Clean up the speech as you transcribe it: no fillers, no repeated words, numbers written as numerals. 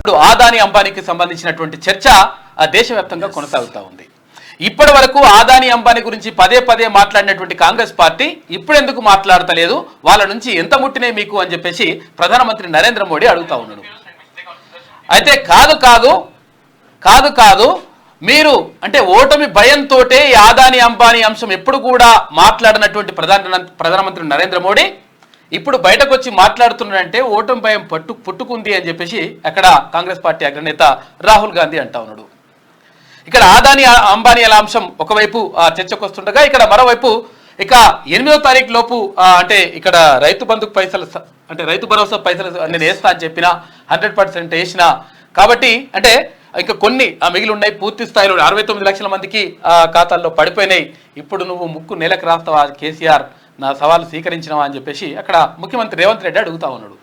ఇప్పుడు ఆదాని అంబానీకి సంబంధించినటువంటి చర్చ దేశవ్యాప్తంగా కొనసాగుతూ ఉంది. ఇప్పటి వరకు ఆదాని అంబానీ గురించి పదే పదే మాట్లాడినటువంటి కాంగ్రెస్ పార్టీ ఇప్పుడు ఎందుకు మాట్లాడతలేదు, వాళ్ళ నుంచి ఎంత ముట్టినే మీకు అని చెప్పేసి ప్రధానమంత్రి నరేంద్ర మోడీ అడుగుతా ఉన్నాడు. అయితే కాదు మీరు అంటే ఓటమి భయంతో ఈ ఆదాని అంబానీ అంశం ఎప్పుడు కూడా మాట్లాడినటువంటి ప్రధానమంత్రి నరేంద్ర మోడీ ఇప్పుడు బయటకు వచ్చి మాట్లాడుతున్నాడంటే ఓటమి భయం పుట్టుకుంది అని చెప్పేసి అక్కడ కాంగ్రెస్ పార్టీ అగ్రనేత రాహుల్ గాంధీ అంటా ఉన్నాడు. ఇక్కడ ఆదాని అంబానీల అంశం ఒకవైపు చర్చకు వస్తుండగా ఇక్కడ మరోవైపు ఇక 8వ తారీఖు లోపు అంటే ఇక్కడ రైతు బంధుకు పైసలు అంటే రైతు భరోసా పైసలు నేను వేస్తా అని చెప్పిన 100% వేసిన కాబట్టి అంటే ఇంకా కొన్ని మిగిలి ఉన్నాయి. పూర్తి స్థాయిలో 69 లక్షల మందికి ఖాతాల్లో పడిపోయినాయి. ఇప్పుడు నువ్వు ముక్కు నెలకు రాస్తావా కేసీఆర్, నా సవాలు స్వీకరించినవా అని చెప్పేసి అక్కడ ముఖ్యమంత్రి రేవంత్ రెడ్డి అడుగుతా ఉన్నాడు.